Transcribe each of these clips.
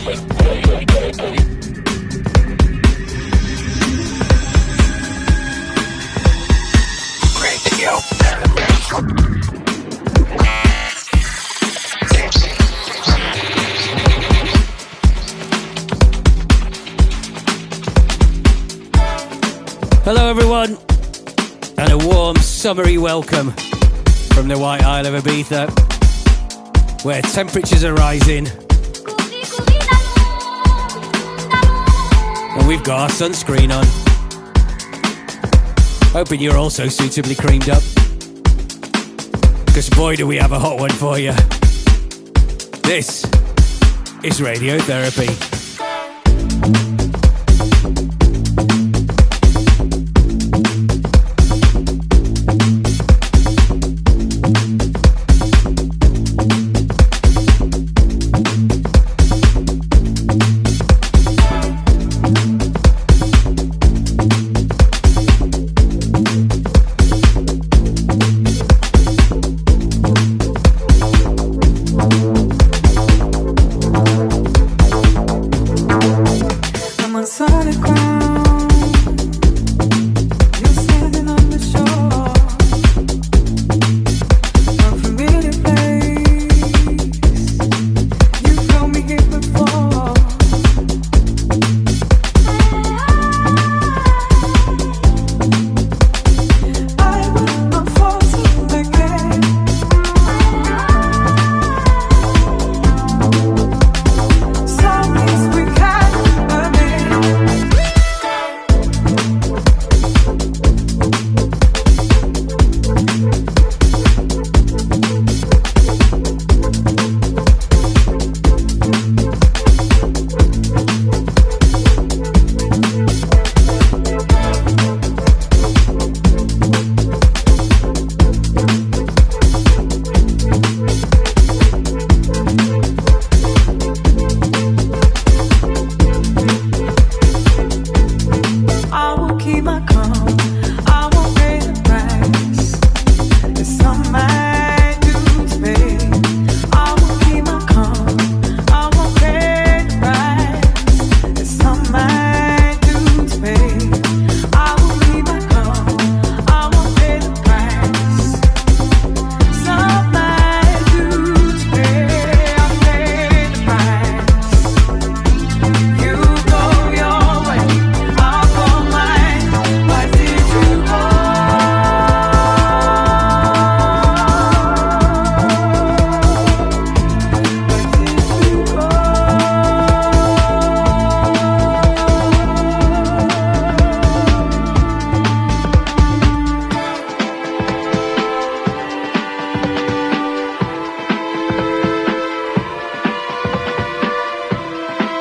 Hello everyone, and a warm summery welcome from the White Isle of Ibiza, where temperatures are rising and we've got our sunscreen on. Hoping you're also suitably creamed up, because boy do we have a hot one for you. This is Radiotherapy.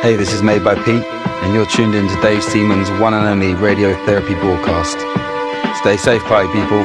Hey, this is Made by Pete, and you're tuned in to Dave Seaman's one and only Radiotherapy broadcast. Stay safe, party people.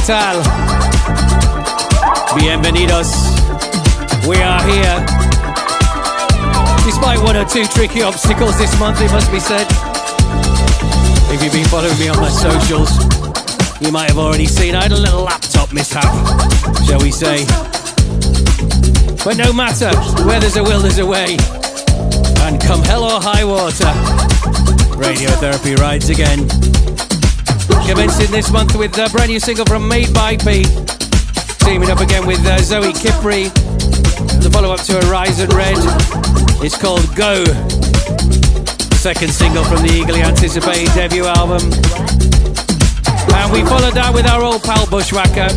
tal? Bienvenidos. We are here. Despite one or two tricky obstacles this month, it must be said. If you've been following me on my socials, you might have already seen I had a little laptop mishap, shall we say. But no matter, where there's a will, there's a way. And come hell or high water, Radiotherapy rides again. Commencing this month with a brand new single from Made by P. Teaming up again with Zoe Kypri. The follow-up to Horizon Red. It's called Go. Second single from the eagerly anticipated debut album. And we followed that with our old pal Bushwacka,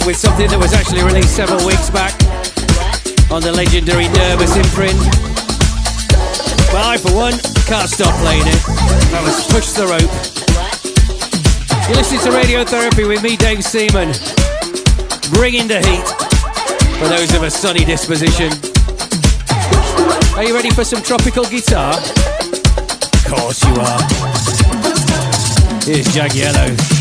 with something that was actually released several weeks back on the legendary Nervous imprint. But I, for one, can't stop playing it. That was Push the Rope. You're listening to Radiotherapy with me, Dave Seaman, bringing the heat for those of a sunny disposition. Are you ready for some tropical guitar? Of course you are. Here's Jagiello.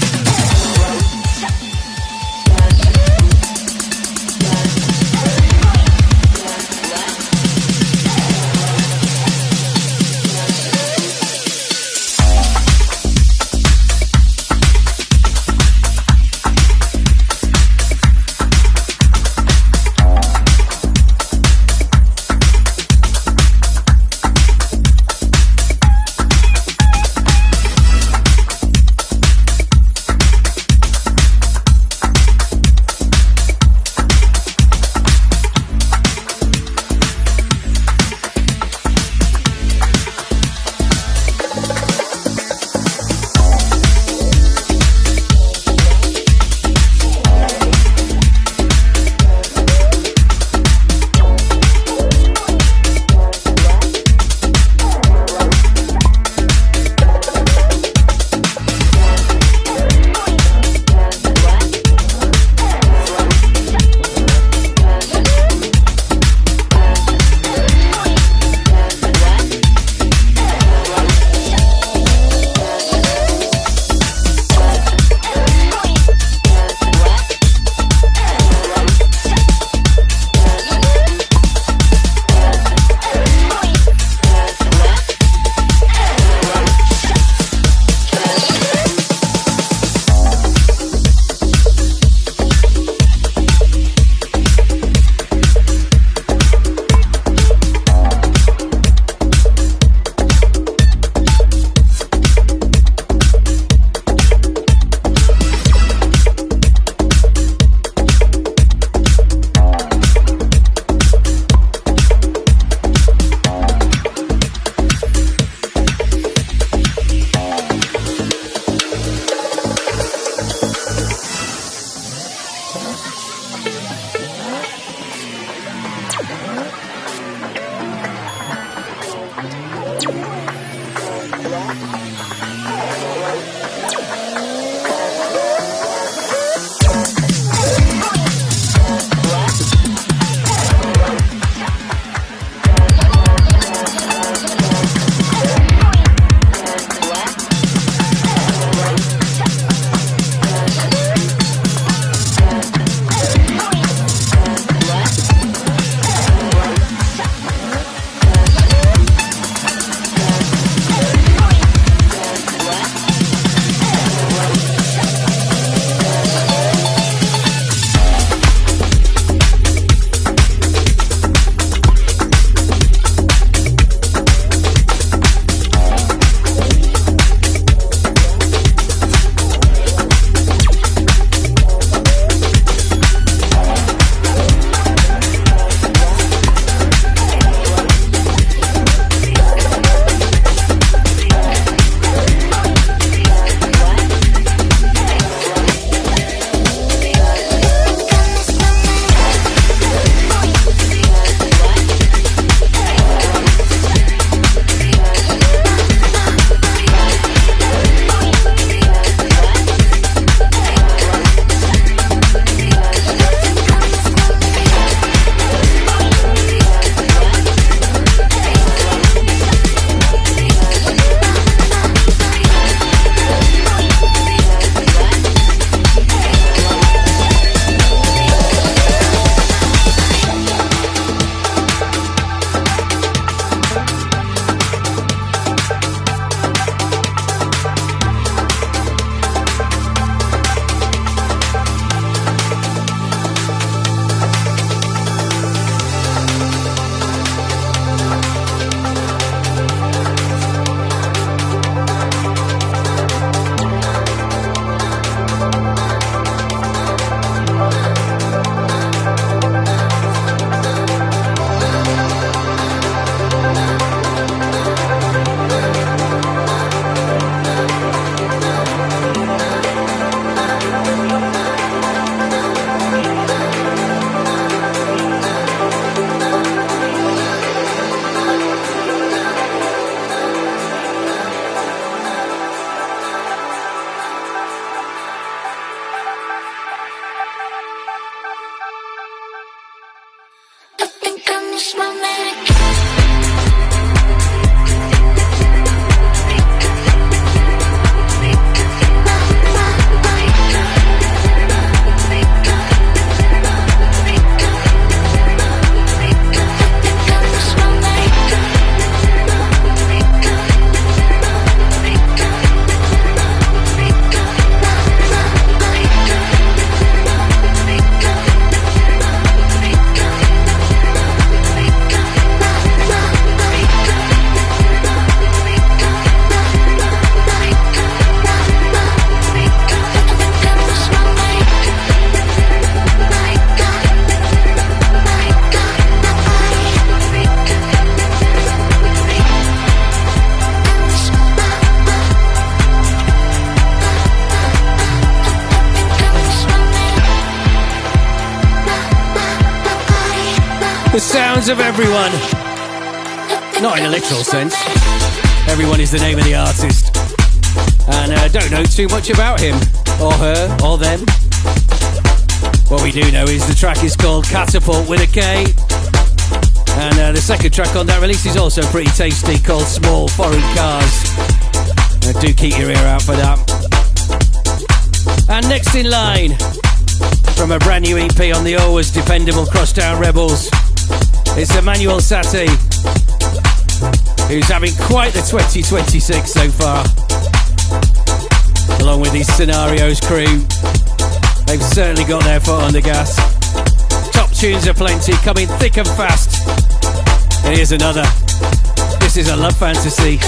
The sounds of everyone. Not in a literal sense. Everyone is the name of the artist. And don't know too much about him, or her, or them. What we do know is the track is called Katapult with a K. And the second track on that release is also pretty tasty, called Small Foreign Cars. Do keep your ear out for that. And next in line, from a brand new EP on the always dependable Crosstown Rebels, it's Emanuel Satie, who's having quite the 2026 so far. Along with his Scenarios crew, they've certainly got their foot on the gas. Top tunes are plenty, coming thick and fast. And here's another. This is a love fantasy.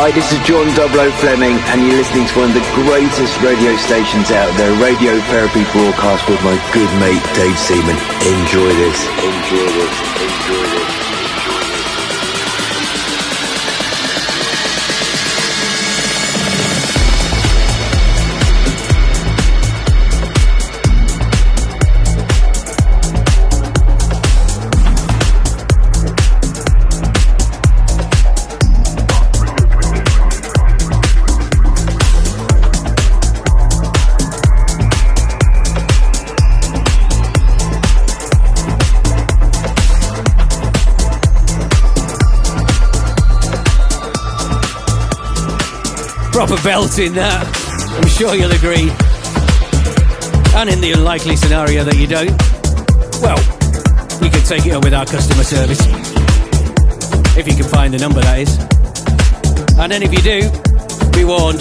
Hi, this is John 00 Fleming, and you're listening to one of the greatest radio stations out there, Radio Therapy Broadcast with my good mate Dave Seaman. Enjoy this. Enjoy this. Enjoy this. Proper belt in that, I'm sure you'll agree. And in the unlikely scenario that you don't, well, you can take it up with our customer service. If you can find the number, that is. And then if you do, be warned,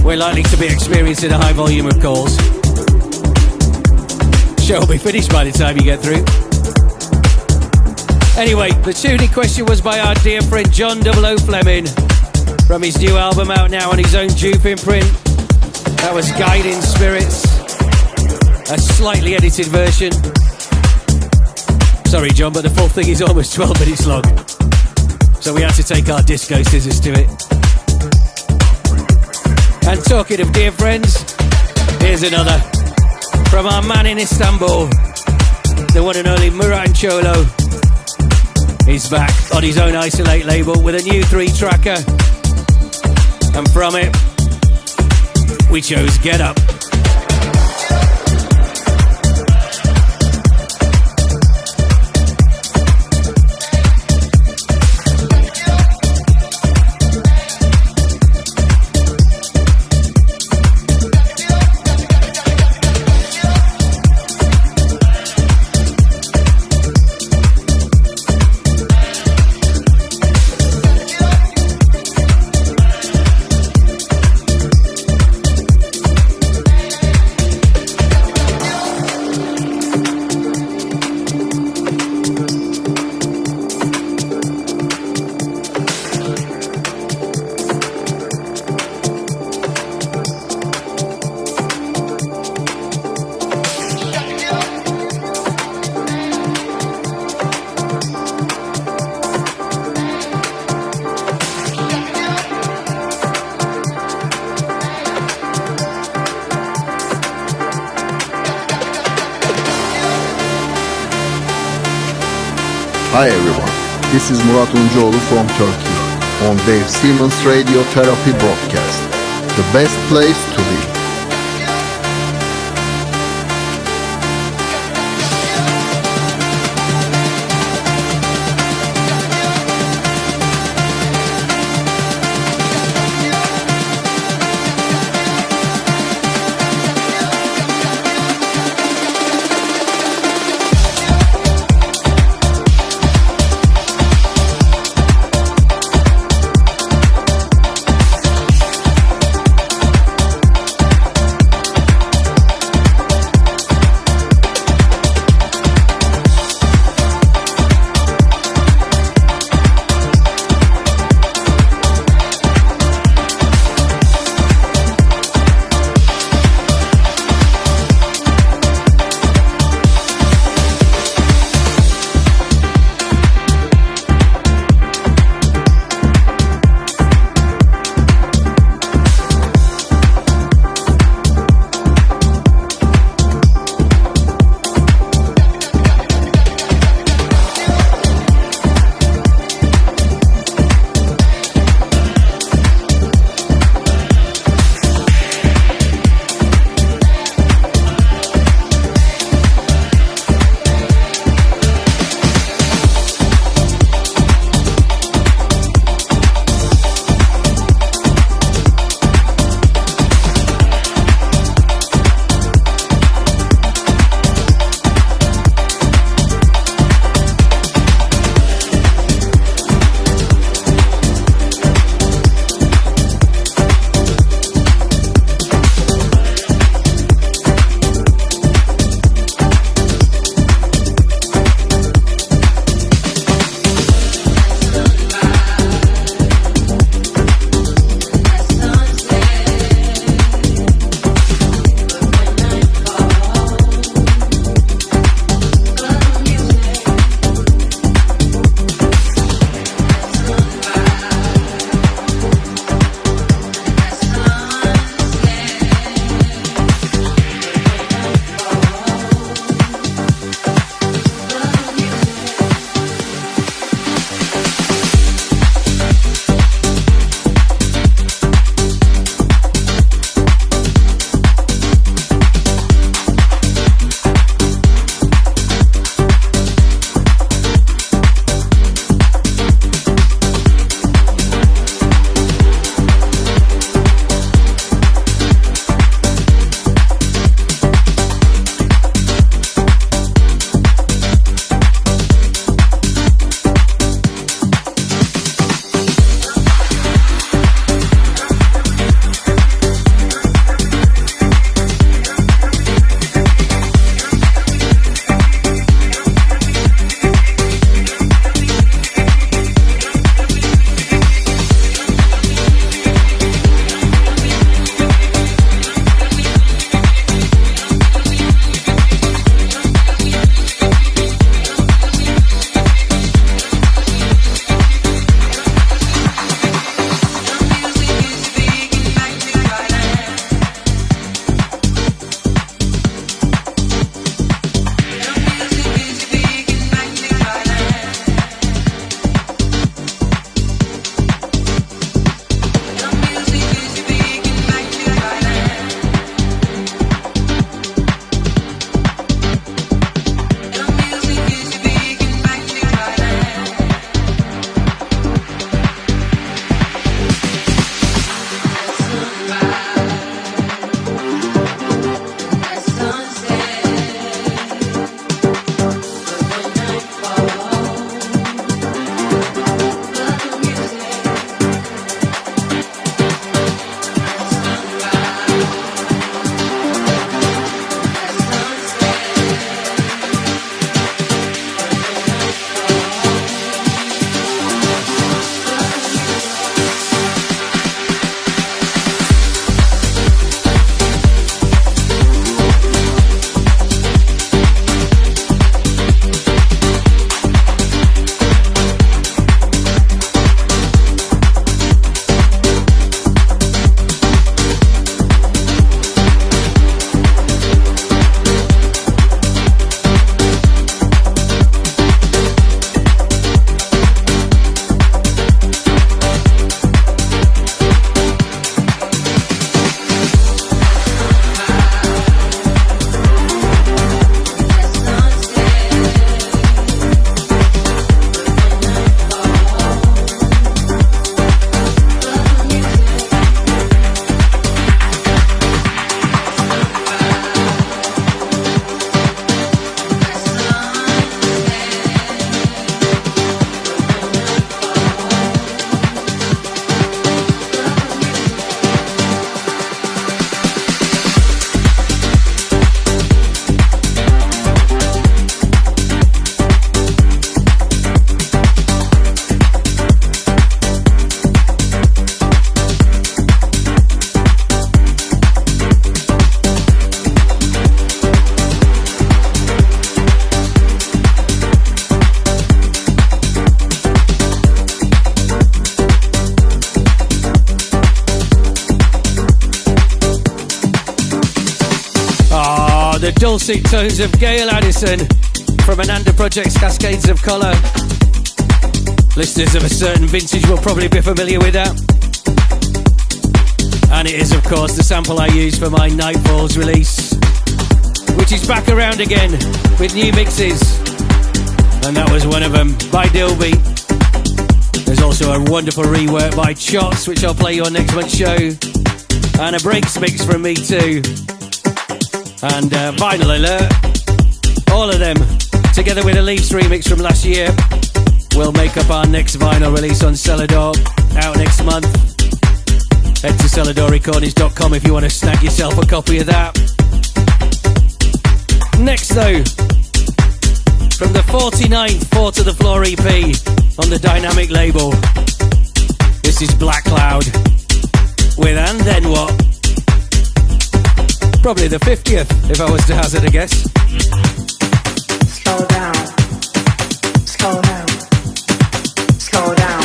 we're likely to be experiencing a high volume of calls. Show will be finished by the time you get through. Anyway, the tune in question was by our dear friend John 00 Fleming, from his new album out now on his own Dupe imprint. That was Guiding Spirits, a slightly edited version. Sorry John, but the full thing is almost 12 minutes long, so we had to take our disco scissors to it. And talking of dear friends, here's another from our man in Istanbul, the one and only Murat Uncuoglu. He's back on his own Isolate label with a new 3-tracker. And from it, we chose Get Up. Hi everyone, this is Murat Uncuoglu from Turkey on Dave Seaman's Radio Therapy broadcast, the best place to be. dulcet tones of Gail Addison from Ananda Project's Cascades of Colour. Listeners of a certain vintage will probably be familiar with that. And it is, of course, the sample I used for my Nightfalls release, which is back around again with new mixes. And that was one of them, by Dilby. There's also a wonderful rework by Chots, which I'll play you on next month's show. And a breaks mix from me too. And Vinyl Alert. All of them, together with a Leafs remix from last year, will make up our next vinyl release on Selador, out next month. Head to seladorrecordings.com if you want to snag yourself a copy of that. Next though, from the 49th Four to the Floor EP on the Dynamic label, this is Blackloud with And Then What? Probably the 50th if I was to hazard a guess. Slow down, slow down, slow down,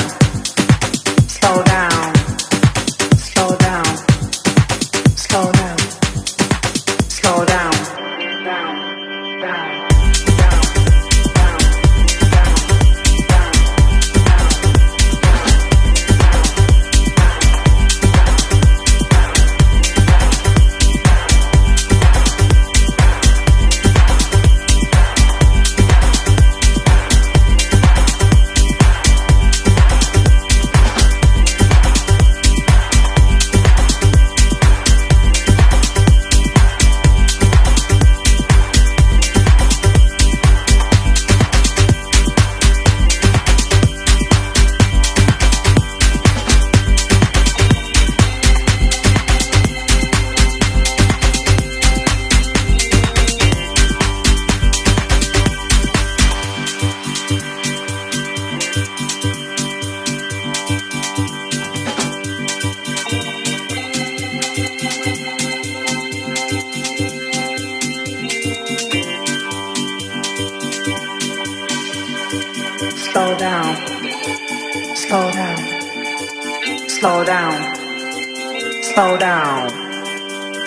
slow down, slow down, slow down, slow down, down, down. Slow down, slow down,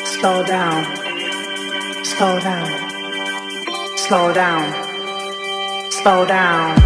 slow down, slow down, slow down, slow down.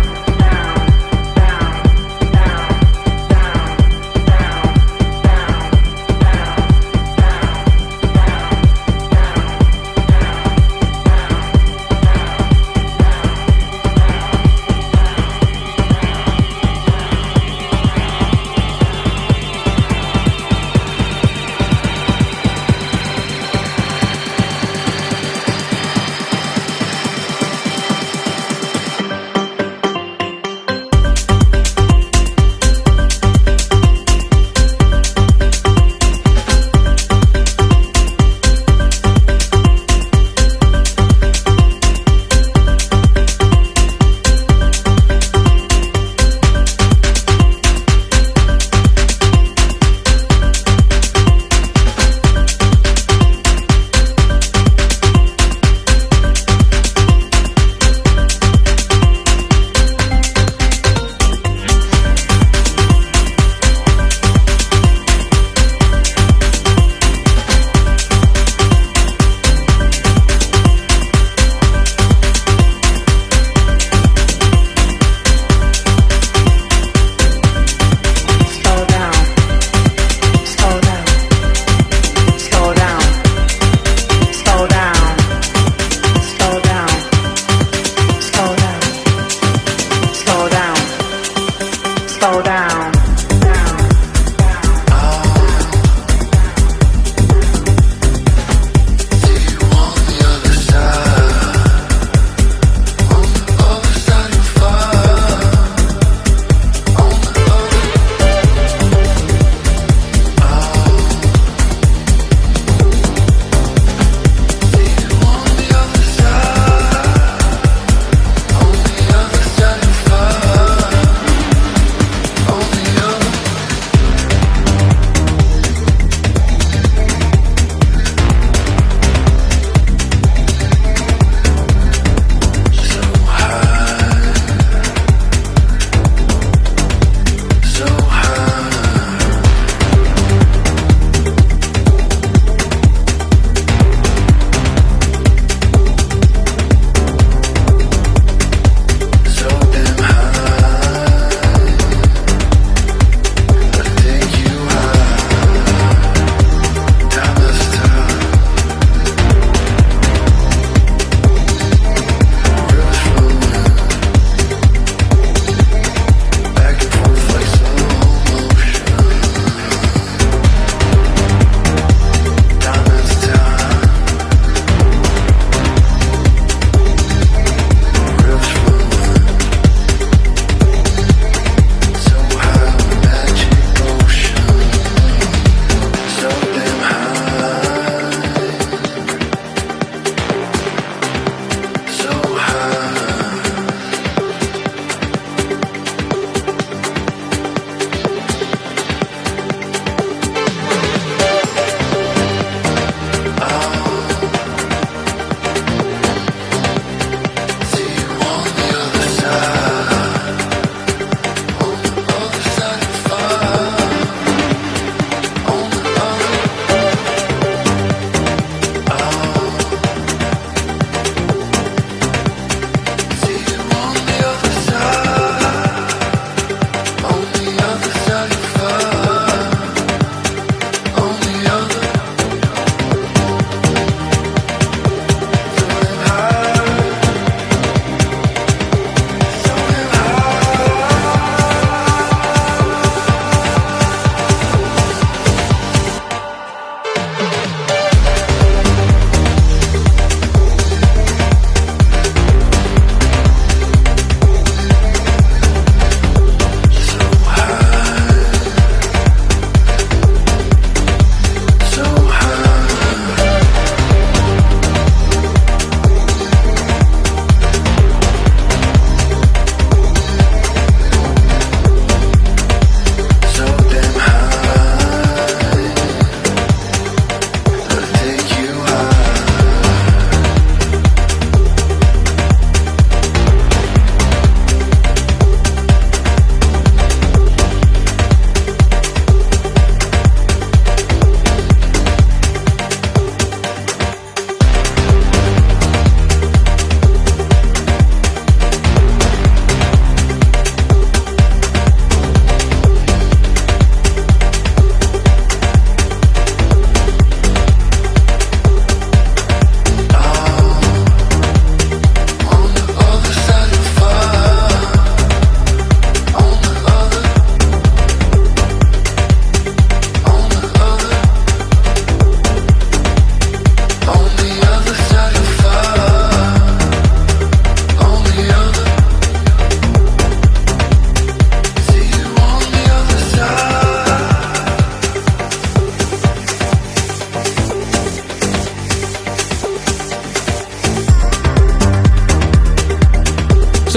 On the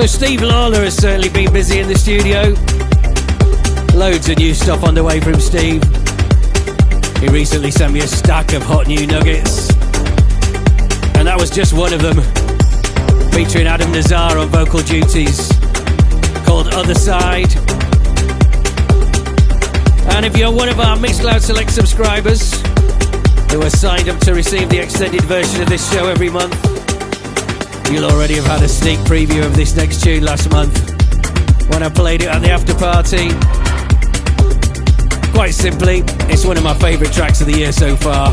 So Steve Lawler has certainly been busy in the studio. Loads of new stuff on the way from Steve. He recently sent me a stack of hot new nuggets, and that was just one of them, featuring Adam Nazar on vocal duties, called Otherside. And if you're one of our Mixcloud Select subscribers who are signed up to receive the extended version of this show every month, you'll already have had a sneak preview of this next tune last month when I played it at the after party. Quite simply, it's one of my favourite tracks of the year so far,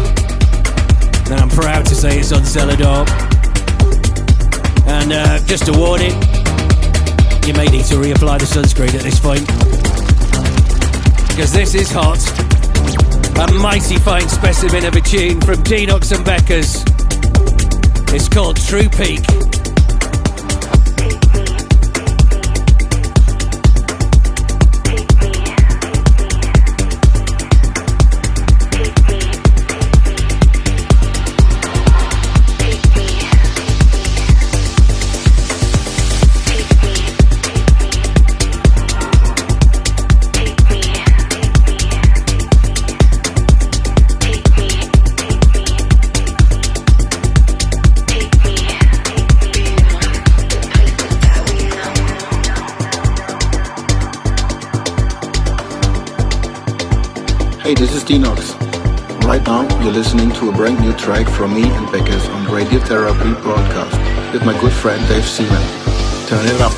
and I'm proud to say it's on Selador. And just a warning, you may need to reapply the sunscreen at this point, because this is hot. A mighty fine specimen of a tune from Denox and Beckers. It's called True Peak. Hey, this is Denox. Right now, you're listening to a brand new track from me and Beckers on the Radio Therapy broadcast with my good friend Dave Seaman. Turn it up.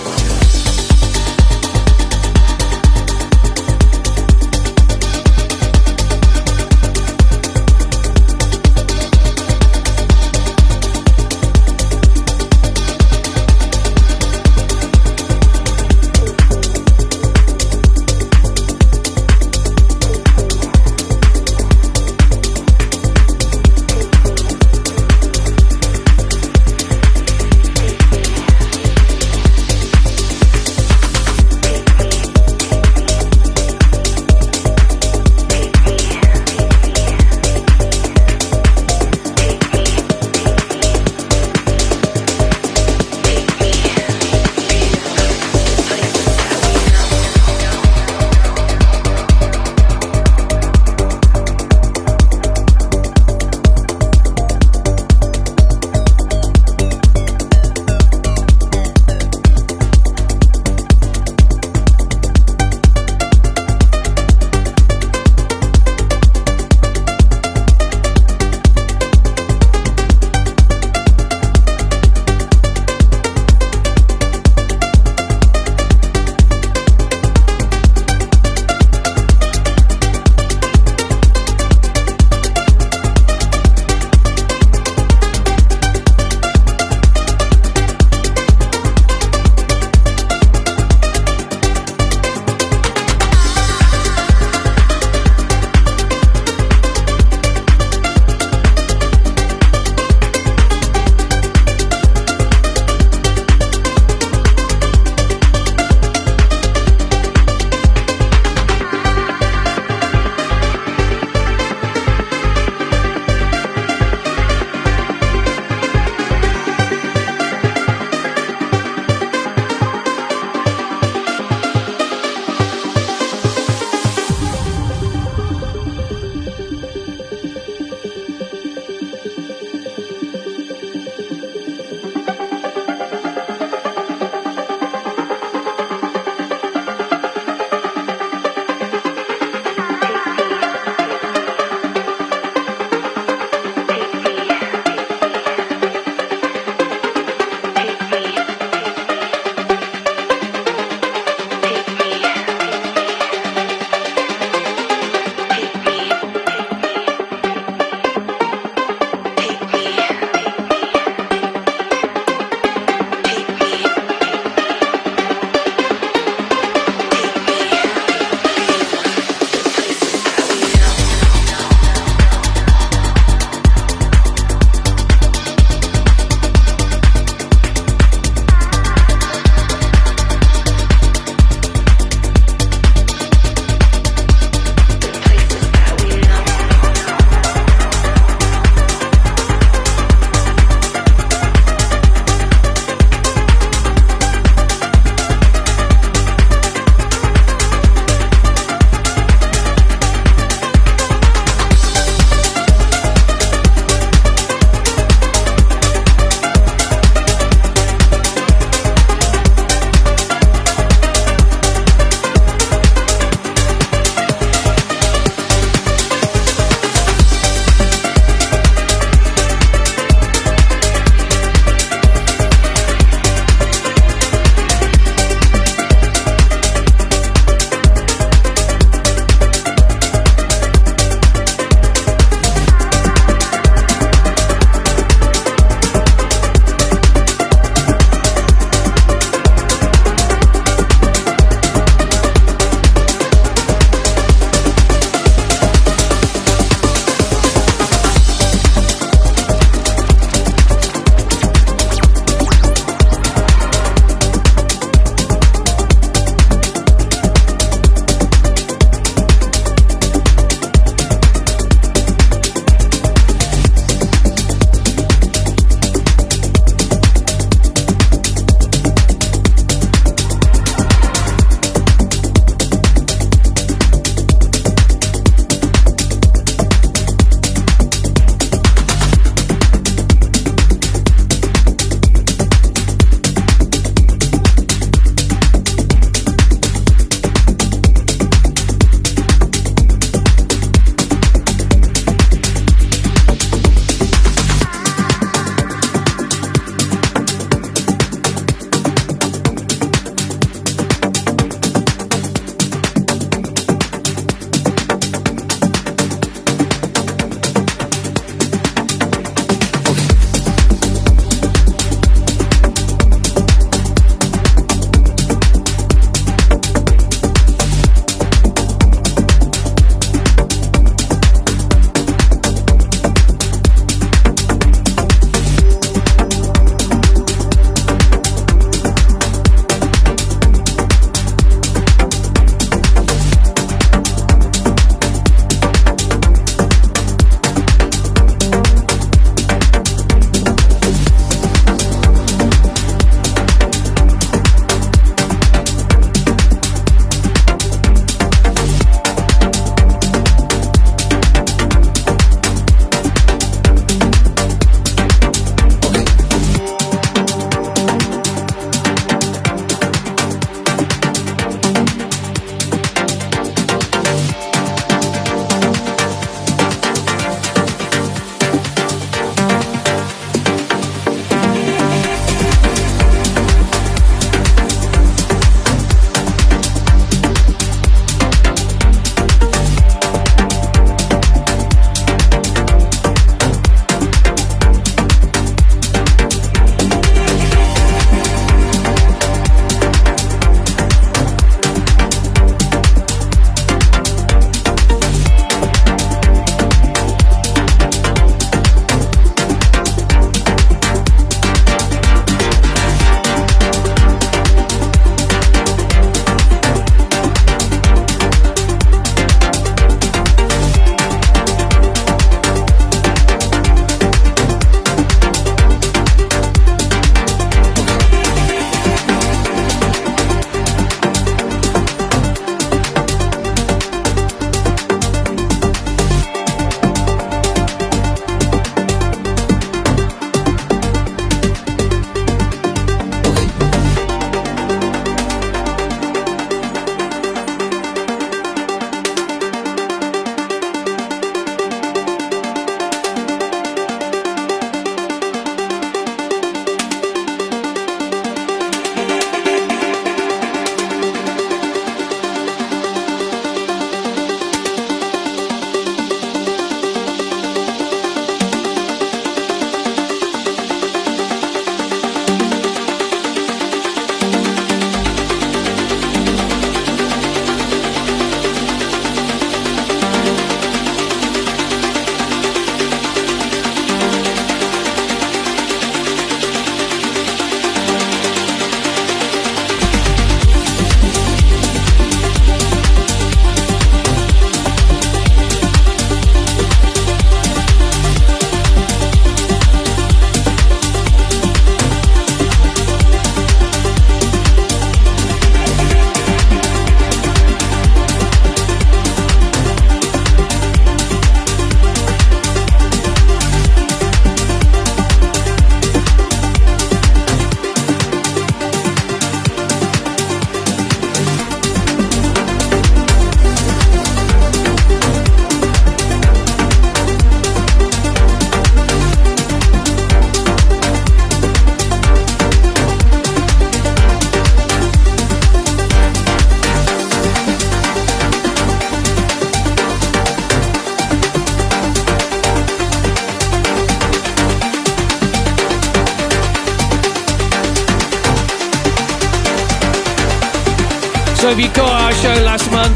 So if you caught our show last month,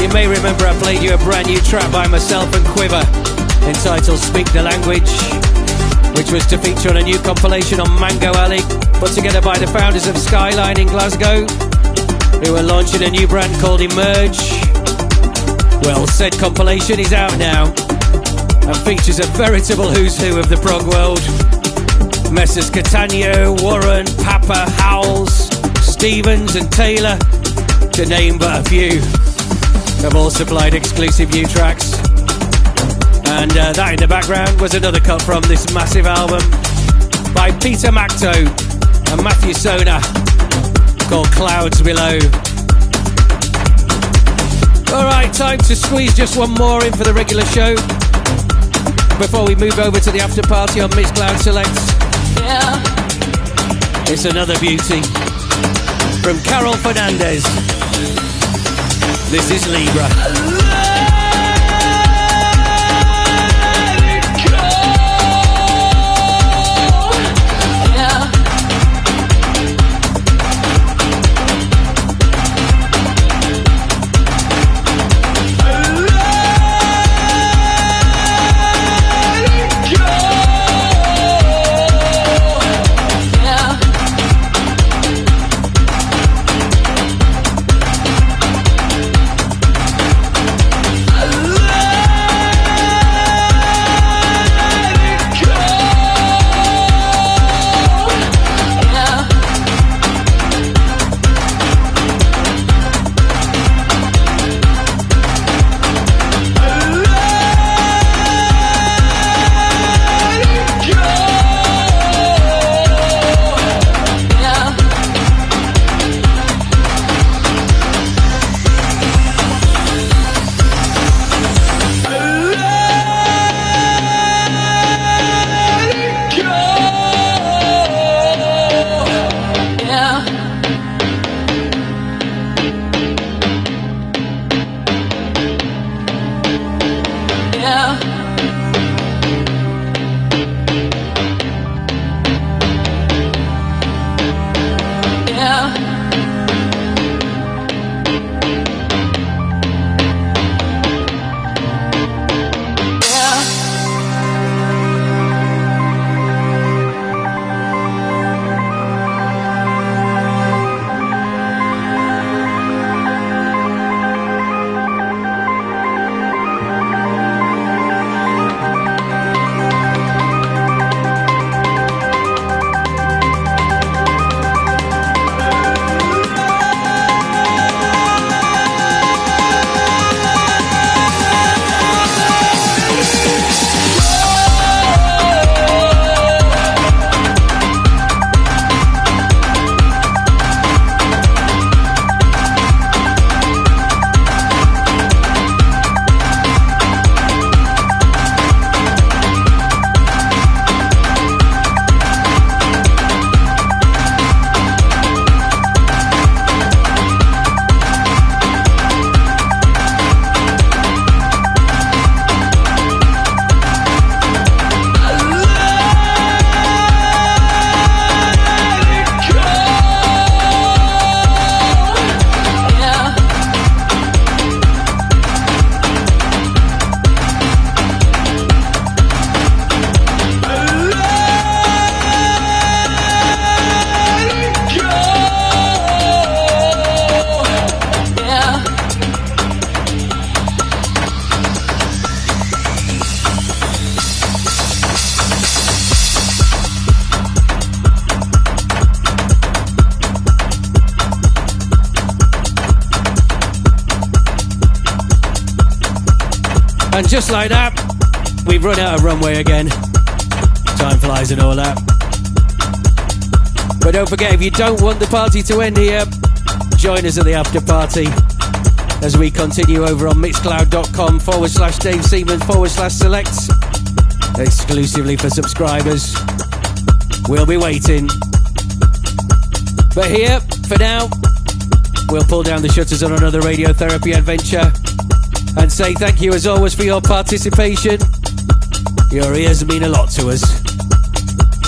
you may remember I played you a brand new track by myself and Quiver entitled Speak the Language, which was to feature on a new compilation on Mango Alley, put together by the founders of Skyline in Glasgow, who are launching a new brand called Emerge. Well, said compilation is out now and features a veritable who's who of the prog world. Messrs Catania, Warren, Papa, Howells, Stevens and Taylor, to name but a few, have all supplied exclusive new tracks. And that in the background was another cut from this massive album by Peter Makto and Matthew Sona, called Clouds Below. Alright, time to squeeze just one more in for the regular show before we move over to the after party on Mixcloud Selects. Yeah. It's another beauty from Carol Fernandez. This is Libra. And just like that, we've run out of runway again. Time flies and all that. But don't forget, if you don't want the party to end here, join us at the after party as we continue over on mixcloud.com/Dave Seaman/selects, exclusively for subscribers. We'll be waiting. But here, for now, we'll pull down the shutters on another radiotherapy adventure and say thank you as always for your participation. Your ears mean a lot to us,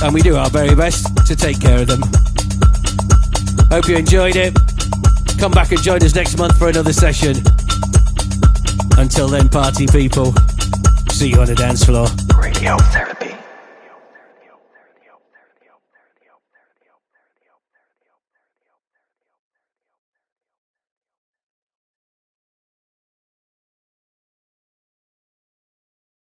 and we do our very best to take care of them. Hope you enjoyed it. Come back and join us next month for another session. Until then, party people, see you on the dance floor. Radio Therapy.